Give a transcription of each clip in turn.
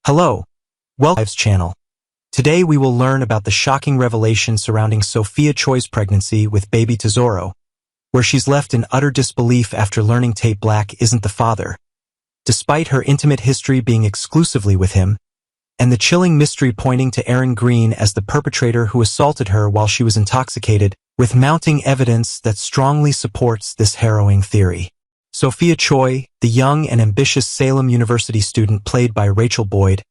Hello, welcome to channel. Today we will learn about the shocking revelation surrounding Sophia Choi's pregnancy with baby Tesoro, where she's left in utter disbelief after learning Tate Black isn't the father, despite her intimate history being exclusively with him, and the chilling mystery pointing to Aaron Green as the perpetrator who assaulted her while she was intoxicated, with mounting evidence that strongly supports this harrowing theory. Sophia Choi, the young and ambitious Salem University student played by Rachel Boyd,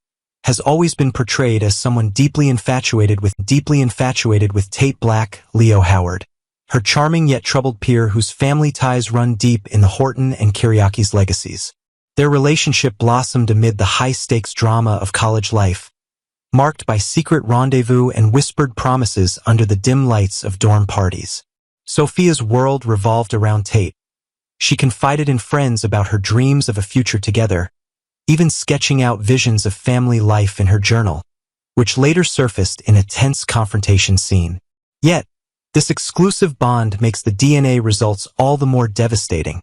has always been portrayed as someone deeply infatuated with Tate Black, Leo Howard, her charming yet troubled peer whose family ties run deep in the Horton and Kiriaki's legacies. Their relationship blossomed amid the high-stakes drama of college life, marked by secret rendezvous and whispered promises under the dim lights of dorm parties. Sophia's world revolved around Tate. She confided in friends about her dreams of a future together, even sketching out visions of family life in her journal, which later surfaced in a tense confrontation scene. Yet, this exclusive bond makes the DNA results all the more devastating.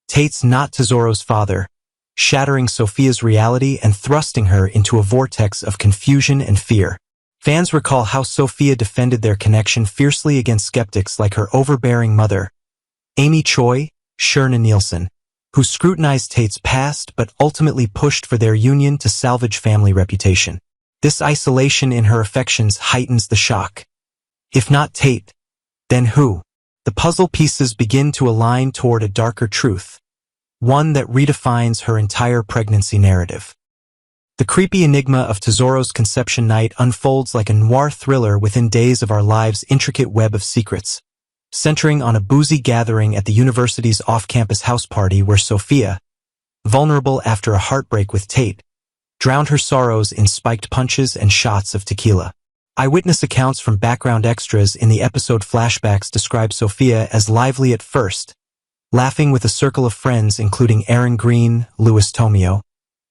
Tate's not Tesoro's father, shattering Sophia's reality and thrusting her into a vortex of confusion and fear. Fans recall how Sophia defended their connection fiercely against skeptics like her overbearing mother, Amy Choi, Sherna Nielsen, who scrutinized Tate's past but ultimately pushed for their union to salvage family reputation. This isolation in her affections heightens the shock. If not Tate, then who? The puzzle pieces begin to align toward a darker truth, one that redefines her entire pregnancy narrative. The creepy enigma of Tesoro's conception night unfolds like a noir thriller within days of our lives' intricate web of secrets, centering on a boozy gathering at the university's off-campus house party where Sophia, vulnerable after a heartbreak with Tate, drowned her sorrows in spiked punches and shots of tequila. Eyewitness accounts from background extras in the episode flashbacks describe Sophia as lively at first, laughing with a circle of friends including Aaron Green, Louis Tomio,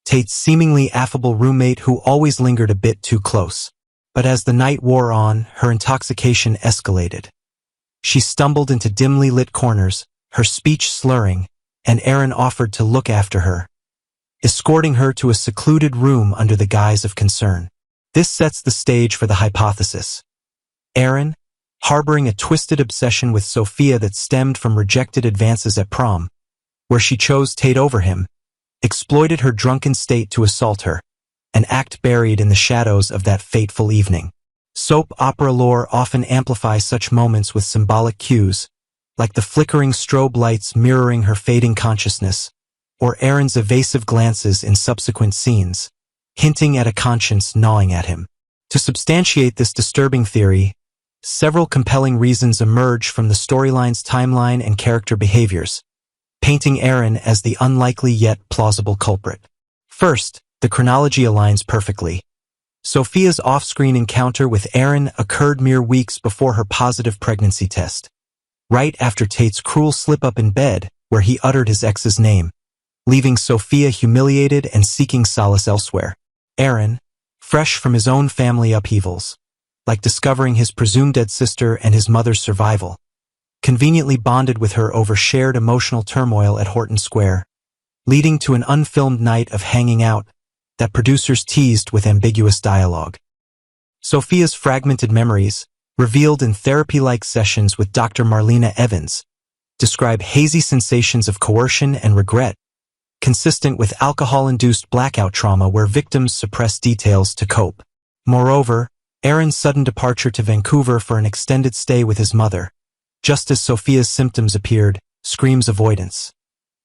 Tate's seemingly affable roommate who always lingered a bit too close. But as the night wore on, her intoxication escalated. She stumbled into dimly lit corners, her speech slurring, and Aaron offered to look after her, escorting her to a secluded room under the guise of concern. This sets the stage for the hypothesis. Aaron, harboring a twisted obsession with Sophia that stemmed from rejected advances at prom, where she chose Tate over him, exploited her drunken state to assault her, an act buried in the shadows of that fateful evening. Soap opera lore often amplifies such moments with symbolic cues, like the flickering strobe lights mirroring her fading consciousness, or Aaron's evasive glances in subsequent scenes, hinting at a conscience gnawing at him. To substantiate this disturbing theory, several compelling reasons emerge from the storyline's timeline and character behaviors, painting Aaron as the unlikely yet plausible culprit. First, the chronology aligns perfectly. Sophia's off-screen encounter with Aaron occurred mere weeks before her positive pregnancy test, right after Tate's cruel slip-up in bed where he uttered his ex's name, leaving Sophia humiliated and seeking solace elsewhere. Aaron, fresh from his own family upheavals, like discovering his presumed dead sister and his mother's survival, conveniently bonded with her over shared emotional turmoil at Horton Square, leading to an unfilmed night of hanging out that producers teased with ambiguous dialogue. Sophia's fragmented memories, revealed in therapy-like sessions with Dr. Marlena Evans, describe hazy sensations of coercion and regret, consistent with alcohol-induced blackout trauma where victims suppress details to cope. Moreover, Aaron's sudden departure to Vancouver for an extended stay with his mother, just as Sophia's symptoms appeared, screams avoidance.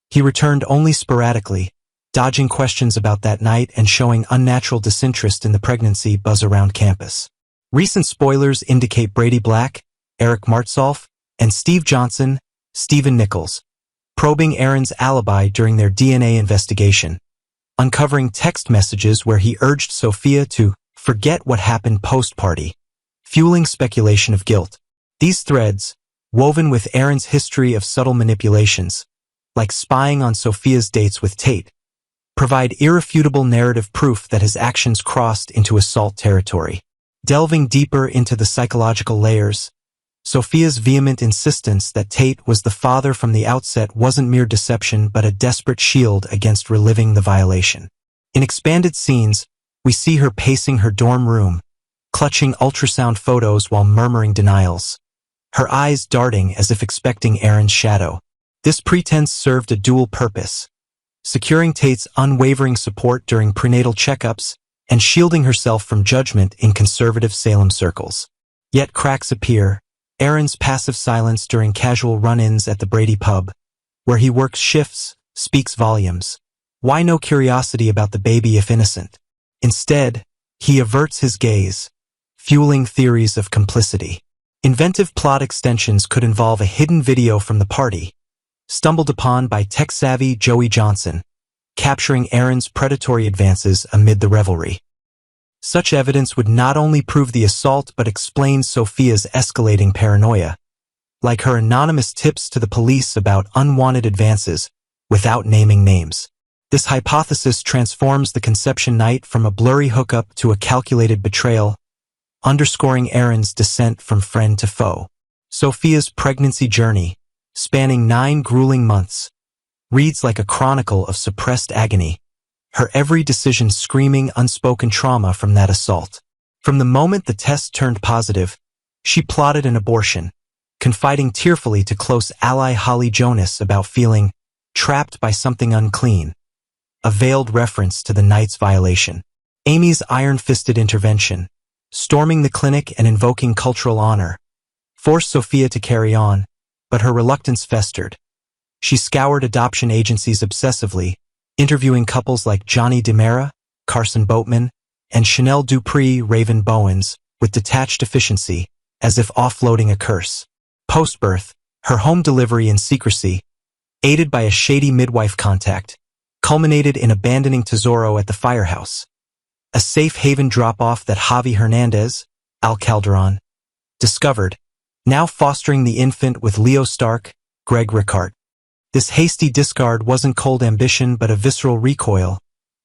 He returned only sporadically, dodging questions about that night and showing unnatural disinterest in the pregnancy buzz around campus. Recent spoilers indicate Brady Black, Eric Martsolf, and Steve Johnson, Stephen Nichols, probing Aaron's alibi during their DNA investigation, uncovering text messages where he urged Sophia to forget what happened post-party, fueling speculation of guilt. These threads, woven with Aaron's history of subtle manipulations, like spying on Sophia's dates with Tate, provide irrefutable narrative proof that his actions crossed into assault territory. Delving deeper into the psychological layers, Sophia's vehement insistence that Tate was the father from the outset wasn't mere deception but a desperate shield against reliving the violation. In expanded scenes, We see her pacing her dorm room, clutching ultrasound photos while murmuring denials, her eyes darting as if expecting Aaron's shadow. This pretense served a dual purpose, securing Tate's unwavering support during prenatal checkups and shielding herself from judgment in conservative Salem circles. Yet cracks appear. Aaron's passive silence during casual run-ins at the Brady pub, where he works shifts, speaks volumes. Why no curiosity about the baby if innocent? Instead, he averts his gaze, fueling theories of complicity. Inventive plot extensions could involve a hidden video from the party, stumbled upon by tech-savvy Joey Johnson, capturing Aaron's predatory advances amid the revelry. Such evidence would not only prove the assault but explain Sophia's escalating paranoia, like her anonymous tips to the police about unwanted advances without naming names. This hypothesis transforms the conception night from a blurry hookup to a calculated betrayal, underscoring Aaron's descent from friend to foe. Sophia's pregnancy journey, spanning 9 grueling months, reads like a chronicle of suppressed agony, her every decision screaming unspoken trauma from that assault. From the moment the test turned positive, she plotted an abortion, confiding tearfully to close ally Holly Jonas about feeling trapped by something unclean, a veiled reference to the night's violation. Amy's iron-fisted intervention, storming the clinic and invoking cultural honor, forced Sophia to carry on, but her reluctance festered. She scoured adoption agencies obsessively, interviewing couples like Johnny DeMera, Carson Boatman, and Chanel Dupree Raven Bowens with detached efficiency, as if offloading a curse. Post-birth, her home delivery in secrecy, aided by a shady midwife contact, culminated in abandoning Tesoro at the firehouse, a safe haven drop-off that Javi Hernandez, Al Calderon, discovered, now fostering the infant with Leo Stark, Greg Ricart. This hasty discard wasn't cold ambition but a visceral recoil,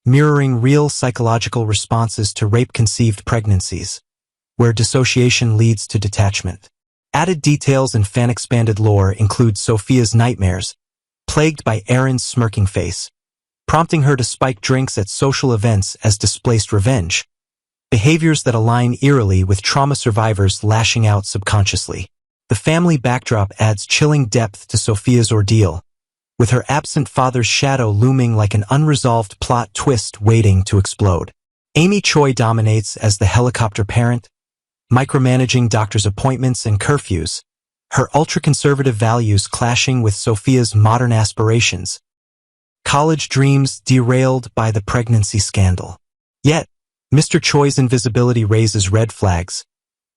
mirroring real psychological responses to rape-conceived pregnancies, where dissociation leads to detachment. Added details and fan-expanded lore include Sophia's nightmares, plagued by Aaron's smirking face, prompting her to spike drinks at social events as displaced revenge, behaviors that align eerily with trauma survivors lashing out subconsciously. The family backdrop adds chilling depth to Sophia's ordeal, with her absent father's shadow looming like an unresolved plot twist waiting to explode. Amy Choi dominates as the helicopter parent, micromanaging doctors' appointments and curfews, her ultra-conservative values clashing with Sophia's modern aspirations, college dreams derailed by the pregnancy scandal. Yet, Mr. Choi's invisibility raises red flags.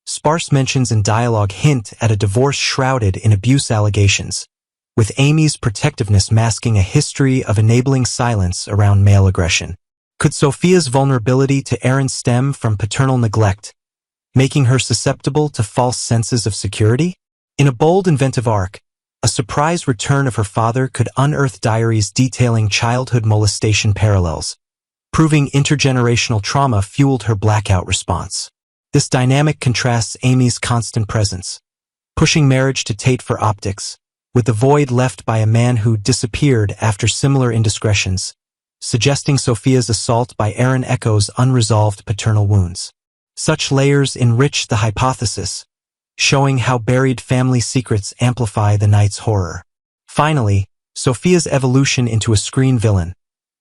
Sparse mentions and dialogue hint at a divorce shrouded in abuse allegations, with Amy's protectiveness masking a history of enabling silence around male aggression. Could Sophia's vulnerability to Aaron stem from paternal neglect, making her susceptible to false senses of security? In a bold, inventive arc, a surprise return of her father could unearth diaries detailing childhood molestation parallels, proving intergenerational trauma fueled her blackout response. This dynamic contrasts Amy's constant presence, pushing marriage to Tate for optics, with the void left by a man who disappeared after similar indiscretions, suggesting Sophia's assault by Aaron echoes unresolved paternal wounds. Such layers enrich the hypothesis, showing how buried family secrets amplify the night's horror. Finally, Sophia's evolution into a screen villain,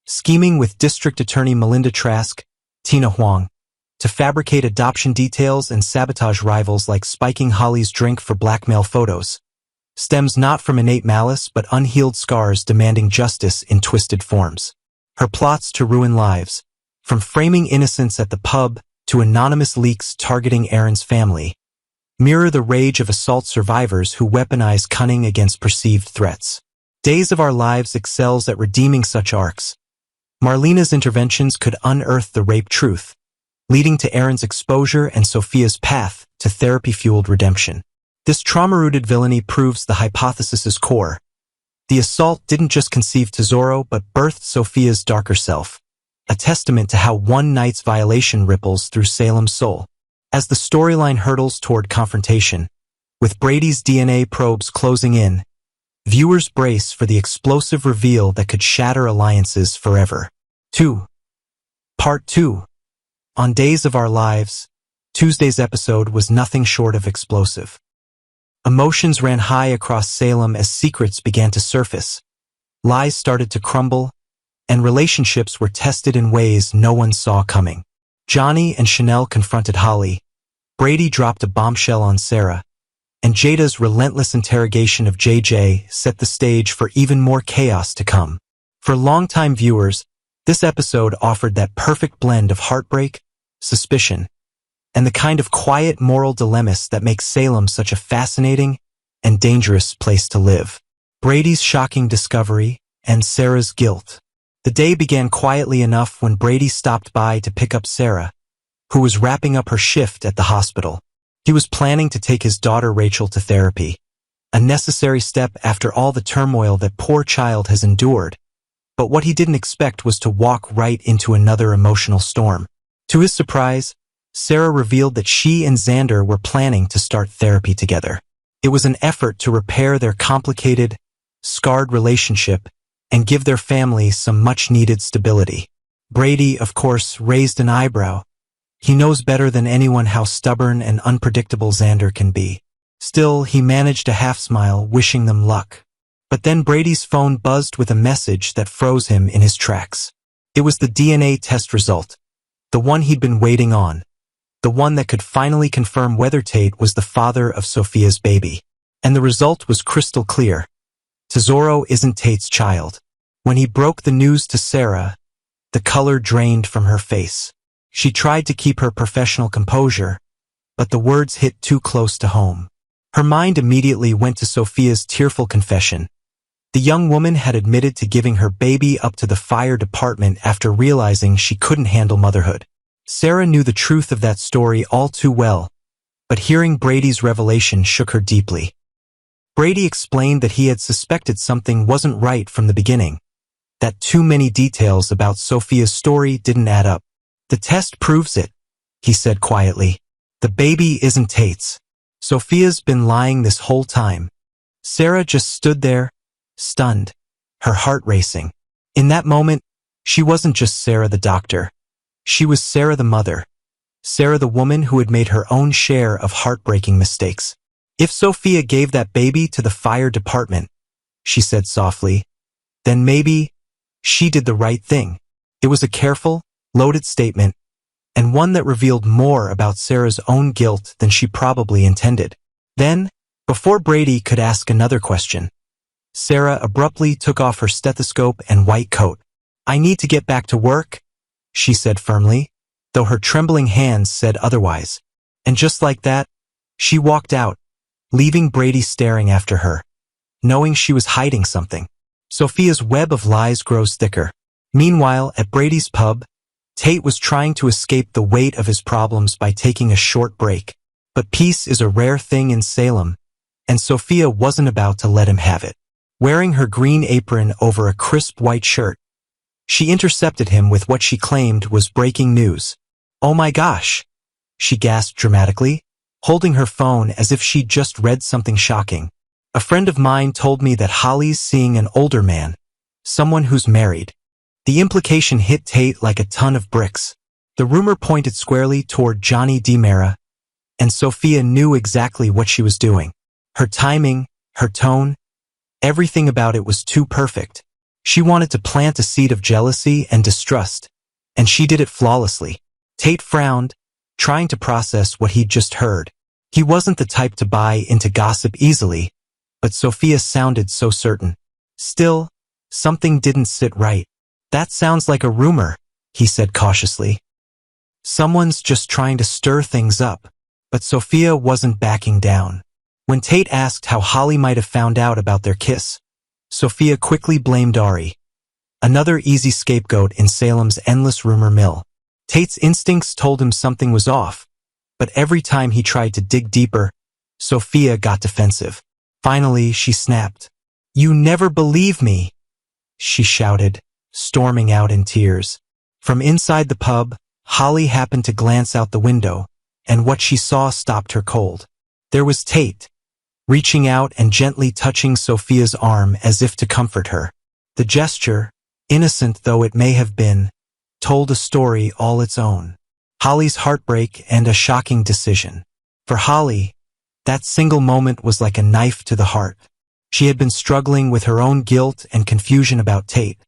scheming with District Attorney Melinda Trask, Tina Huang, to fabricate adoption details and sabotage rivals like spiking Holly's drink for blackmail photos, stems not from innate malice but unhealed scars demanding justice in twisted forms. Her plots to ruin lives, from framing innocence at the pub to anonymous leaks targeting Aaron's family, mirror the rage of assault survivors who weaponize cunning against perceived threats. Days of Our Lives excels at redeeming such arcs. Marlena's interventions could unearth the rape truth, leading to Aaron's exposure and Sophia's path to therapy-fueled redemption. This trauma-rooted villainy proves the hypothesis's core. The assault didn't just conceive Tesoro but birthed Sophia's darker self, a testament to how one night's violation ripples through Salem's soul. As the storyline hurtles toward confrontation, with Brady's DNA probes closing in, viewers brace for the explosive reveal that could shatter alliances forever. Part 2. On Days of Our Lives, Tuesday's episode was nothing short of explosive. Emotions ran high across Salem as secrets began to surface. Lies started to crumble, and relationships were tested in ways no one saw coming. Johnny and Chanel confronted Holly, Brady dropped a bombshell on Sarah, and Jada's relentless interrogation of JJ set the stage for even more chaos to come. For longtime viewers, this episode offered that perfect blend of heartbreak, suspicion, and the kind of quiet moral dilemmas that makes Salem such a fascinating and dangerous place to live. Brady's shocking discovery and Sarah's guilt. The day began quietly enough when Brady stopped by to pick up Sarah, who was wrapping up her shift at the hospital. He was planning to take his daughter Rachel to therapy, a necessary step after all the turmoil that poor child has endured. But what he didn't expect was to walk right into another emotional storm. To his surprise, Sarah revealed that she and Xander were planning to start therapy together. It was an effort to repair their complicated, scarred relationship and give their family some much-needed stability. Brady, of course, raised an eyebrow. He knows better than anyone how stubborn and unpredictable Xander can be. Still, he managed a half-smile, wishing them luck. But then Brady's phone buzzed with a message that froze him in his tracks. It was the DNA test result, the one he'd been waiting on, the one that could finally confirm whether Tate was the father of Sophia's baby. And the result was crystal clear. Tesoro isn't Tate's child. When he broke the news to Sarah, the color drained from her face. She tried to keep her professional composure, but the words hit too close to home. Her mind immediately went to Sophia's tearful confession. The young woman had admitted to giving her baby up to the fire department after realizing she couldn't handle motherhood. Sarah knew the truth of that story all too well, but hearing Brady's revelation shook her deeply. Brady explained that he had suspected something wasn't right from the beginning, that too many details about Sophia's story didn't add up. The test proves it, he said quietly. The baby isn't Tate's. Sophia's been lying this whole time. Sarah just stood there, stunned, her heart racing. In that moment, she wasn't just Sarah the doctor. She was Sarah the mother. Sarah the woman who had made her own share of heartbreaking mistakes. If Sophia gave that baby to the fire department, she said softly, then maybe she did the right thing. It was a careful, loaded statement, and one that revealed more about Sarah's own guilt than she probably intended. Then, before Brady could ask another question, Sarah abruptly took off her stethoscope and white coat. I need to get back to work, she said firmly, though her trembling hands said otherwise. And just like that, she walked out, leaving Brady staring after her, knowing she was hiding something. Sophia's web of lies grows thicker. Meanwhile, at Brady's pub, Tate was trying to escape the weight of his problems by taking a short break. But peace is a rare thing in Salem, and Sophia wasn't about to let him have it. Wearing her green apron over a crisp white shirt, she intercepted him with what she claimed was breaking news. Oh my gosh, she gasped dramatically, holding her phone as if she'd just read something shocking. A friend of mine told me that Holly's seeing an older man, someone who's married. The implication hit Tate like a ton of bricks. The rumor pointed squarely toward Johnny DiMera, and Sophia knew exactly what she was doing. Her timing, her tone, everything about it was too perfect. She wanted to plant a seed of jealousy and distrust, and she did it flawlessly. Tate frowned, trying to process what he'd just heard. He wasn't the type to buy into gossip easily, but Sophia sounded so certain. Still, something didn't sit right. That sounds like a rumor, he said cautiously. Someone's just trying to stir things up. But Sophia wasn't backing down. When Tate asked how Holly might have found out about their kiss, Sophia quickly blamed Ari, another easy scapegoat in Salem's endless rumor mill. Tate's instincts told him something was off, but every time he tried to dig deeper, Sophia got defensive. Finally, she snapped. You never believe me, she shouted, storming out in tears. From inside the pub, Holly happened to glance out the window, and what she saw stopped her cold. There was Tate, reaching out and gently touching Sophia's arm as if to comfort her. The gesture, innocent though it may have been, told a story all its own. Holly's heartbreak and a shocking decision. For Holly, that single moment was like a knife to the heart. She had been struggling with her own guilt and confusion about Tate,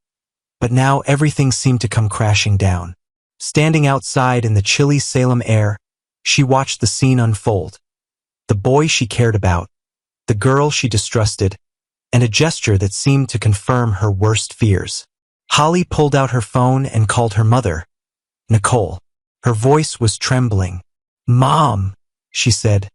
but now everything seemed to come crashing down. Standing outside in the chilly Salem air, she watched the scene unfold. The boy she cared about, the girl she distrusted, and a gesture that seemed to confirm her worst fears. Holly pulled out her phone and called her mother, Nicole. Her voice was trembling. "Mom," she said,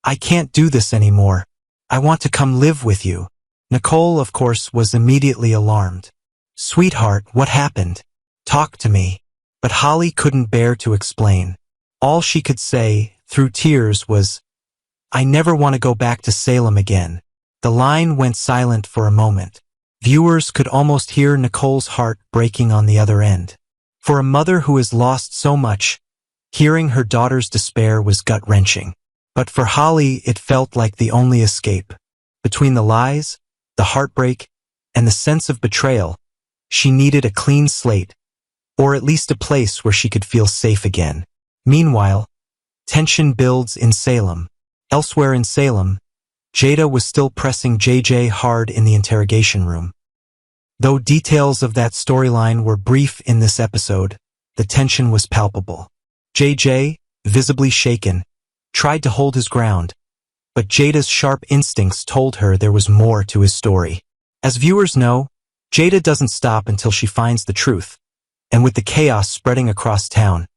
"I can't do this anymore. I want to come live with you." Nicole, of course, was immediately alarmed. "Sweetheart, what happened? Talk to me." But Holly couldn't bear to explain. All she could say, through tears, was, "I never want to go back to Salem again." The line went silent for a moment. Viewers could almost hear Nicole's heart breaking on the other end. For a mother who has lost so much, hearing her daughter's despair was gut-wrenching. But for Holly, it felt like the only escape. Between the lies, the heartbreak, and the sense of betrayal, she needed a clean slate, or at least a place where she could feel safe again. Meanwhile, tension builds in Salem. Elsewhere in Salem, Jada was still pressing JJ hard in the interrogation room. Though details of that storyline were brief in this episode, the tension was palpable. JJ, visibly shaken, tried to hold his ground, but Jada's sharp instincts told her there was more to his story. As viewers know, Jada doesn't stop until she finds the truth, and with the chaos spreading across town,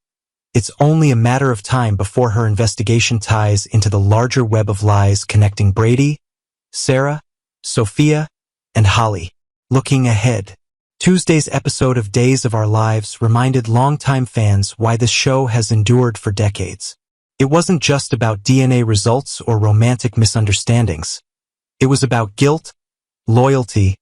it's only a matter of time before her investigation ties into the larger web of lies connecting Brady, Sarah, Sophia, and Holly. Looking ahead, Tuesday's episode of Days of Our Lives reminded longtime fans why this show has endured for decades. It wasn't just about DNA results or romantic misunderstandings. It was about guilt, loyalty,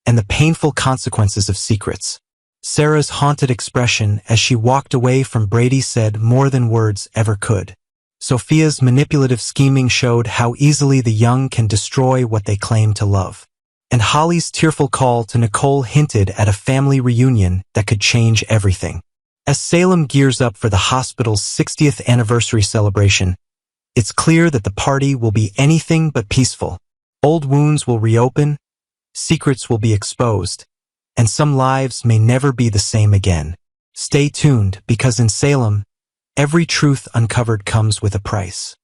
and the painful consequences of secrets. Sarah's haunted expression as she walked away from Brady said more than words ever could. Sophia's manipulative scheming showed how easily the young can destroy what they claim to love. And Holly's tearful call to Nicole hinted at a family reunion that could change everything. As Salem gears up for the hospital's 60th anniversary celebration, it's clear that the party will be anything but peaceful. Old wounds will reopen, secrets will be exposed, and some lives may never be the same again. Stay tuned, because in Salem, every truth uncovered comes with a price.